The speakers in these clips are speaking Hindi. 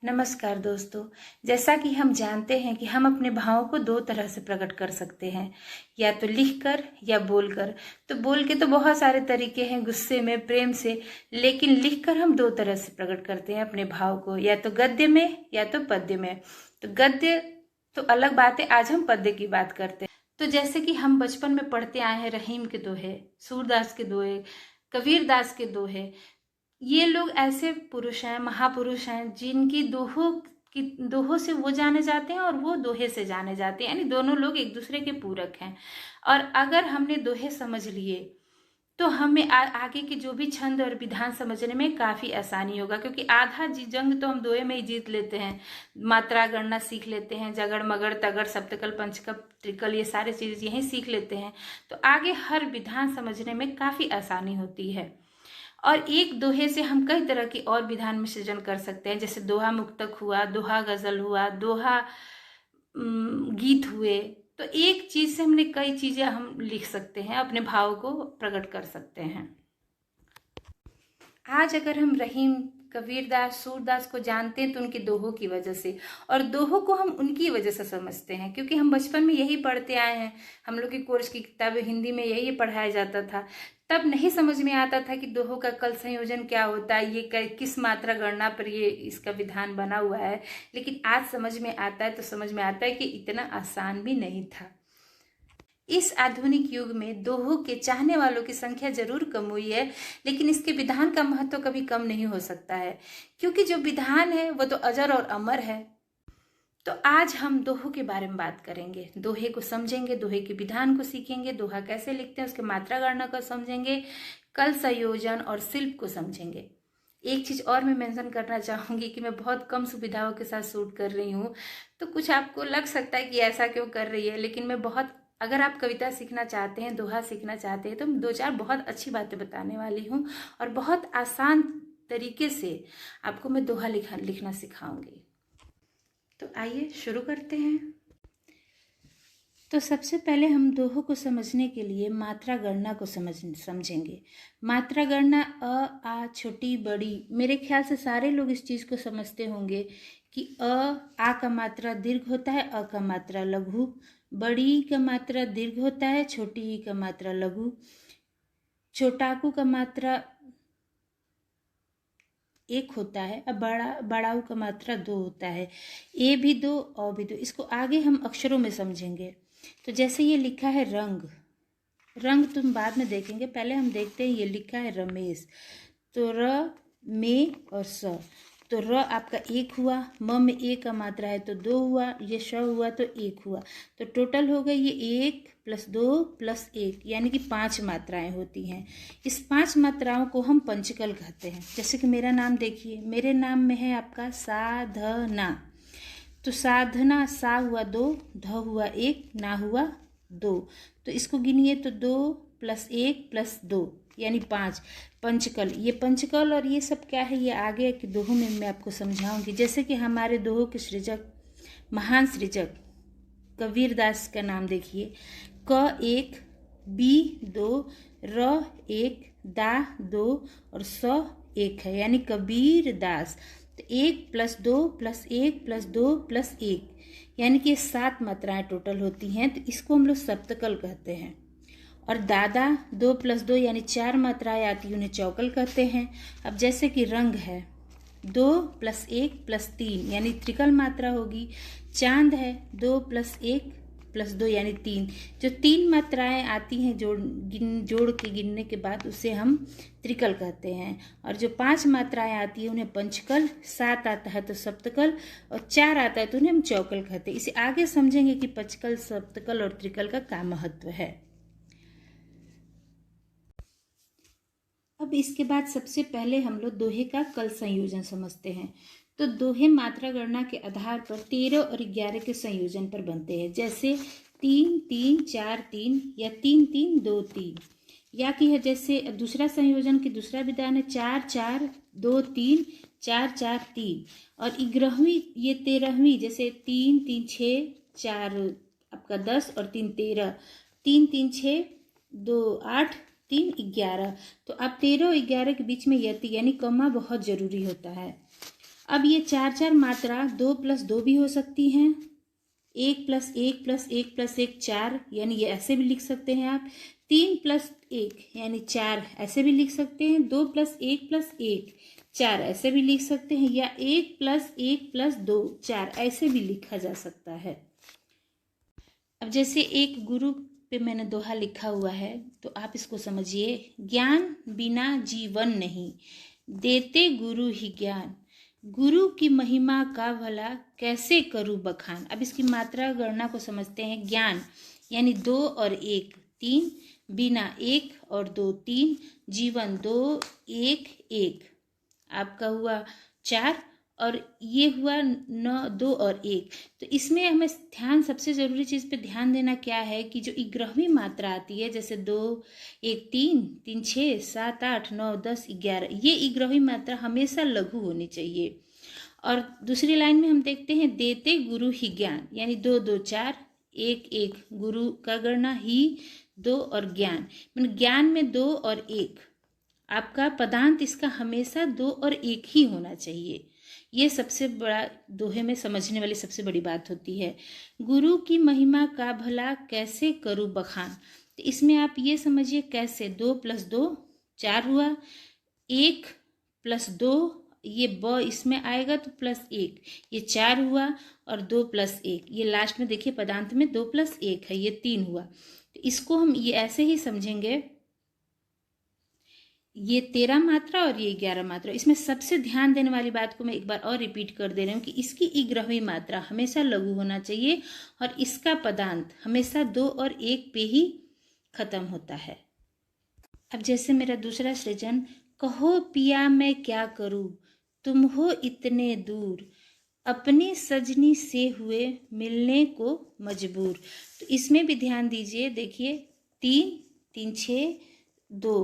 नमस्कार दोस्तों। जैसा कि हम जानते हैं कि हम अपने भावों को दो तरह से प्रकट कर सकते हैं, या तो लिखकर या बोलकर। तो बोल के तो बहुत सारे तरीके हैं, गुस्से में, प्रेम से, लेकिन लिखकर हम दो तरह से प्रकट करते हैं अपने भाव को, या तो गद्य में या तो पद्य में। तो गद्य तो अलग बात है, आज हम पद्य की बात करते हैं। तो जैसे कि हम बचपन में पढ़ते आए हैं, रहीम के दोहे, सूरदास के दोहे, कबीर दास के दोहे। ये लोग ऐसे पुरुष हैं, महापुरुष हैं, जिनकी दोहों से वो जाने जाते हैं और वो दोहे से जाने जाते हैं, यानी दोनों लोग एक दूसरे के पूरक हैं। और अगर हमने दोहे समझ लिए तो हमें आगे के जो भी छंद और विधान समझने में काफी आसानी होगा, क्योंकि आधा जंग तो हम दोहे में ही जीत लेते हैं। मात्रा गणना सीख लेते हैं, जगड़ मगड़ तगड़ सप्तकल पंचकल त्रिकल, ये सारे चीज यही सीख लेते हैं। तो आगे हर विधान समझने में काफी आसानी होती है। और एक दोहे से हम कई तरह के और विधान में सृजन कर सकते हैं, जैसे दोहा मुक्तक हुआ, दोहा गजल हुआ, दोहा गीत हुए। तो एक चीज से हमने कई चीजें हम लिख सकते हैं, अपने भाव को प्रकट कर सकते हैं। आज अगर हम रहीम, कबीरदास, सूरदास को जानते हैं तो उनके दोहों की वजह से, और दोहों को हम उनकी वजह से समझते हैं, क्योंकि हम बचपन में यही पढ़ते आए हैं। हम लोग की कोर्स की किताबें हिंदी में यही पढ़ाया जाता था। तब नहीं समझ में आता था कि दोहों का कल संयोजन क्या होता है, ये किस मात्रा गणना पर ये इसका विधान बना हुआ है। लेकिन आज समझ में आता है, तो समझ में आता है कि इतना आसान भी नहीं था। इस आधुनिक युग में दोहों के चाहने वालों की संख्या जरूर कम हुई है, लेकिन इसके विधान का महत्व कभी कम नहीं हो सकता है, क्योंकि जो विधान है वो तो अजर और अमर है। तो आज हम दोहों के बारे में बात करेंगे, दोहे को समझेंगे, दोहे के विधान को सीखेंगे, दोहा कैसे लिखते हैं उसके मात्रा गणना को समझेंगे, कल संयोजन और शिल्प को समझेंगे। एक चीज और मैं मेंशन करना चाहूंगी कि मैं बहुत कम सुविधाओं के साथ शूट कर रही हूँ, तो कुछ आपको लग सकता है कि ऐसा क्यों कर रही है, लेकिन मैं बहुत, अगर आप कविता सीखना चाहते हैं, दोहा सीखना चाहते हैं, तो मैं दो चार बहुत अच्छी बातें बताने वाली हूँ और बहुत आसान तरीके से आपको मैं दोहा लिखना सिखाऊंगी। तो आइए शुरू करते हैं। तो सबसे पहले हम दोहों को समझने के लिए मात्रा गणना को समझेंगे। मात्रा गणना अ, आ, छोटी, बड़ी, मेरे ख्याल से सारे लोग इस चीज़ को समझते होंगे कि आ का मात्रा दीर्घ होता है, अ का मात्रा लघु, बड़ी का मात्रा दीर्घ होता है, छोटी का मात्रा लघु, छोटाकू का मात्रा एक होता है, अब बड़ाऊ का मात्रा दो होता है, ए भी दो, औ भी दो। इसको आगे हम अक्षरों में समझेंगे। तो जैसे ये लिखा है रंग, रंग तुम बाद में देखेंगे, पहले हम देखते हैं ये लिखा है रमेश। तो र, में और स, तो र आपका एक हुआ, म में एक का मात्रा है तो दो हुआ, ये श हुआ तो एक हुआ, तो टोटल हो गए ये 1 + 2 + 1, यानी कि 5 मात्राएं होती हैं। इस 5 मात्राओं को हम पंचकल कहते हैं। जैसे कि मेरा नाम देखिए, मेरे नाम में है आपका साधना, तो साधना, सा हुआ 2, ध हुआ 1, ना हुआ 2, तो इसको गिनिए तो 2 + 1 + 2 यानी 5, पंचकल। ये पंचकल और ये सब क्या है, ये आगे के दोहों में मैं आपको समझाऊंगी। जैसे कि हमारे दोहों के सृजक, महान सृजक कबीरदास का नाम देखिए, क 1, बी 2, र 1, दा 2 और स 1 है, यानी कबीर दास। तो 1 + 2 + 1 + 2 + 1, यानी कि 7 मात्राएं टोटल होती हैं, तो इसको हम लोग सप्तकल कहते हैं। और दादा 2 + 2 यानी 4 मात्राएं आती है, उन्हें चौकल कहते हैं। अब जैसे कि रंग है, 2 + 1 + 3 यानी त्रिकल मात्रा होगी। चांद है, 2 + 1 + 2 यानी 3। जो 3 मात्राएं आती हैं जोड़ के गिनने के बाद, उसे हम त्रिकल कहते हैं। और जो 5 मात्राएं आती है उन्हें पंचकल, 7 आता है तो सप्तकल, और 4 आता है तो उन्हें हम चौकल कहते हैं। इसे आगे समझेंगे कि पंचकल, सप्तकल और त्रिकल का क्या महत्व है। अब इसके बाद सबसे पहले हम लोग दोहे का कल संयोजन समझते हैं। तो दोहे मात्रा गणना के आधार पर 13 और 11 के संयोजन पर बनते हैं, जैसे 3 3 4 3 या 3 3 2 3, या कि है जैसे दूसरा संयोजन की दूसरा विधान है 4 4 2 3 4 4 3, और 11वीं ये 13वीं, जैसे 3 3 6 4 आपका 10 और 3 13, 3 3 6 2 8 3 11। तो अब 13 और 11 के बीच में यति यानी कॉमा बहुत जरूरी होता है। अब ये 4 मात्रा 2 + 2 भी हो सकती हैं, 1 + 1 + 1 + 1 4, यानी ये ऐसे भी लिख सकते हैं आप। 3 + 1 यानी 4, ऐसे भी लिख सकते हैं। 2 + 1 + 1 4, ऐसे भी लिख सकते हैं। या 1 + 1 + 2 4, ऐसे भी लिखा जा सकता है। अब जैसे एक गुरु पे मैंने दोहा लिखा हुआ है, तो आप इसको समझिए। ज्ञान बिना जीवन नहीं, देते गुरु ही ज्ञान, गुरु की महिमा का भला कैसे करूं बखान। अब इसकी मात्रा गणना को समझते हैं। ज्ञान यानी 2 और 1 3, बिना 1 और 2 3, जीवन 2 1 1, आपका हुआ 4, और ये हुआ 9 2 और 1। तो इसमें हमें ध्यान, सबसे ज़रूरी चीज़ पे ध्यान देना क्या है कि जो इग्रहवी मात्रा आती है, जैसे 2 1 3 3 6 7 8 9 10 11, ये इग्रहवी मात्रा हमेशा लघु होनी चाहिए। और दूसरी लाइन में हम देखते हैं, देते गुरु ही ज्ञान, यानी 2 2 4 1 1, गुरु का गणना ही 2 और ज्ञान, ज्ञान में 2 और 1, आपका पदांत इसका हमेशा 2 और 1 ही होना चाहिए। ये सबसे बड़ा दोहे में समझने वाली सबसे बड़ी बात होती है। गुरु की महिमा का भला कैसे करूं बखान, तो इसमें आप ये समझिए कैसे। 2 + 2 4 हुआ, 1 + 2, ये ब इसमें आएगा तो +1, ये 4 हुआ, और 2 + 1, ये लास्ट में देखिए पदांत में 2 + 1 है, ये 3 हुआ। तो इसको हम ये ऐसे ही समझेंगे, ये 13 मात्रा और ये 11 मात्रा। इसमें सबसे ध्यान देने वाली बात को मैं एक बार और रिपीट कर दे रही हूँ कि इसकी इग्रहवी मात्रा हमेशा लघु होना चाहिए, और इसका पदांत हमेशा 2 और 1 पे ही खत्म होता है। अब जैसे मेरा दूसरा सृजन, कहो पिया मैं क्या करूँ, तुम हो इतने दूर, अपनी सजनी से हुए मिलने को मजबूर। तो इसमें भी ध्यान दीजिए, देखिए 3 3 6 2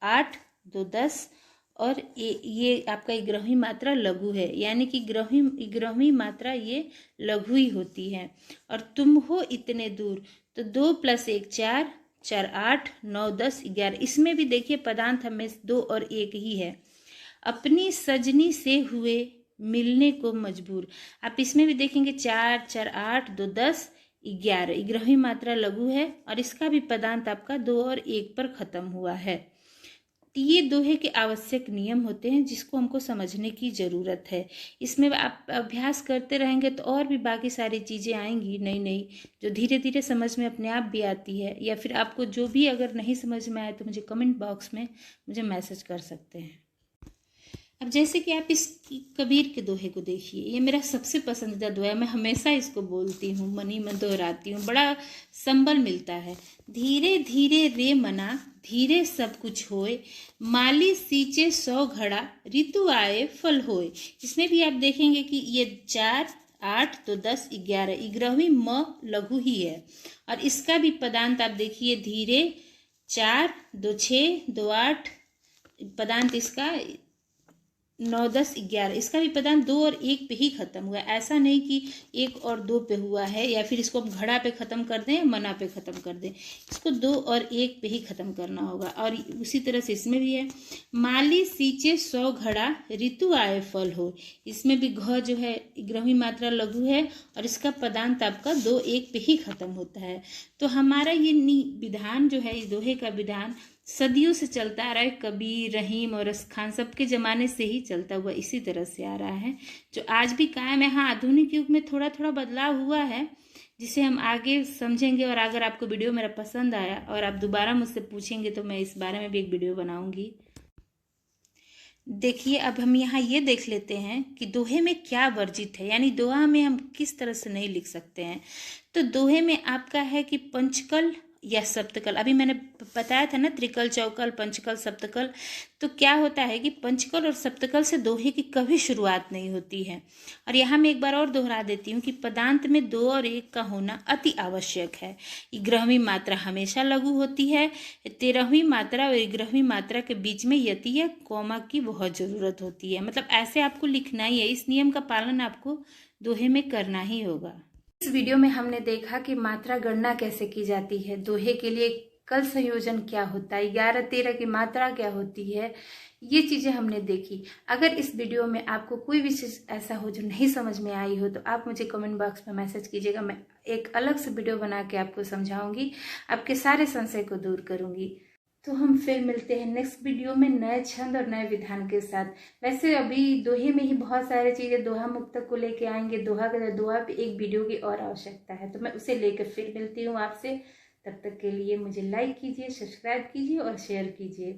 8 2 10, और ये आपका इग्रहवी मात्रा लघु है, यानी कि इग्रहवी मात्रा ये लघु ही होती है। और तुम हो इतने दूर, तो 2 + 1 4 4 8 9 10 11, इसमें भी देखिए पदांत हमें 2 और 1 ही है। अपनी सजनी से हुए मिलने को मजबूर, आप इसमें भी देखेंगे 4 4 8 2 10 11, इग्रहवी मात्रा लघु है, और इसका भी पदांत आपका 2 और 1 पर खत्म हुआ है। ये दोहे के आवश्यक नियम होते हैं जिसको हमको समझने की ज़रूरत है। इसमें आप अभ्यास करते रहेंगे तो और भी बाकी सारी चीज़ें आएंगी नई नई, जो धीरे धीरे समझ में अपने आप भी आती है। या फिर आपको जो भी अगर नहीं समझ में आए तो मुझे कमेंट बॉक्स में मुझे मैसेज कर सकते हैं। अब जैसे कि आप इस कबीर के दोहे को देखिए, ये मेरा सबसे पसंदीदा दोहा है, मैं हमेशा इसको बोलती हूँ, मन ही मन दोहराती हूँ, बड़ा संबल मिलता है। धीरे धीरे रे मना, धीरे सब कुछ होए, माली सींचे 100 घड़ा, ऋतु आए फल होए। इसमें भी आप देखेंगे कि ये 4 8 2 10 11, इग्रहवी म लघु ही है, और इसका भी पदांत आप देखिए धीरे 4 2 6 2 8, पदांत इसका 9 10 11, इसका भी पदांत 2 और 1 पे ही खत्म हुआ है। ऐसा नहीं कि 1 और 2 पे हुआ है, या फिर इसको हम घड़ा पे खत्म कर दें, मना पे खत्म कर दें, इसको 2 और 1 पे ही खत्म करना होगा। और उसी तरह से इसमें भी है, माली सींचे 100 घड़ा, ऋतु आए फल हो, इसमें भी घ जो है इग्रहवी मात्रा लघु है, और इसका पदांत आपका 2 1 पे ही खत्म होता है। तो हमारा ये विधान जो है, इस दोहे का विधान सदियों से चलता आ रहा है। कबीर, रहीम और रस खान सबके ज़माने से ही चलता हुआ इसी तरह से आ रहा है, जो आज भी कायम है। हाँ, आधुनिक युग में थोड़ा थोड़ा बदलाव हुआ है, जिसे हम आगे समझेंगे। और अगर आपको वीडियो मेरा पसंद आया और आप दोबारा मुझसे पूछेंगे तो मैं इस बारे में भी एक वीडियो बनाऊंगी। देखिए, अब हम यहाँ ये देख लेते हैं कि दोहे में क्या वर्जित है, यानी दोहा में हम किस तरह से नहीं लिख सकते हैं। तो दोहे में आपका है कि पंचकल या सप्तकल, अभी मैंने बताया था ना, त्रिकल, चौकल, पंचकल, सप्तकल। तो क्या होता है कि पंचकल और सप्तकल से दोहे की कभी शुरुआत नहीं होती है। और यहाँ मैं एक बार और दोहरा देती हूँ कि पदांत में 2 और 1 का होना अति आवश्यक है। इग्रहवी मात्रा हमेशा लघु होती है। 13वीं मात्रा और इग्रहवी मात्रा के बीच में यति या कॉमा की बहुत ज़रूरत होती है। मतलब ऐसे आपको लिखना ही है, इस नियम का पालन आपको दोहे में करना ही होगा। इस वीडियो में हमने देखा कि मात्रा गणना कैसे की जाती है, दोहे के लिए कल संयोजन क्या होता है, 11 13 की मात्रा क्या होती है, ये चीज़ें हमने देखी। अगर इस वीडियो में आपको कोई भी चीज़ ऐसा हो जो नहीं समझ में आई हो तो आप मुझे कमेंट बॉक्स में मैसेज कीजिएगा। मैं एक अलग से वीडियो बना के आपको समझाऊंगी, आपके सारे संशय को दूर करूंगी। तो हम फिर मिलते हैं नेक्स्ट वीडियो में नए छंद और नए विधान के साथ। वैसे अभी दोहे में ही बहुत सारी चीज़ें, दोहा मुक्तक को लेके आएंगे। दोहा पे एक वीडियो की और आवश्यकता है, तो मैं उसे लेकर फिर मिलती हूँ आपसे। तब तक के लिए मुझे लाइक कीजिए, सब्सक्राइब कीजिए और शेयर कीजिए।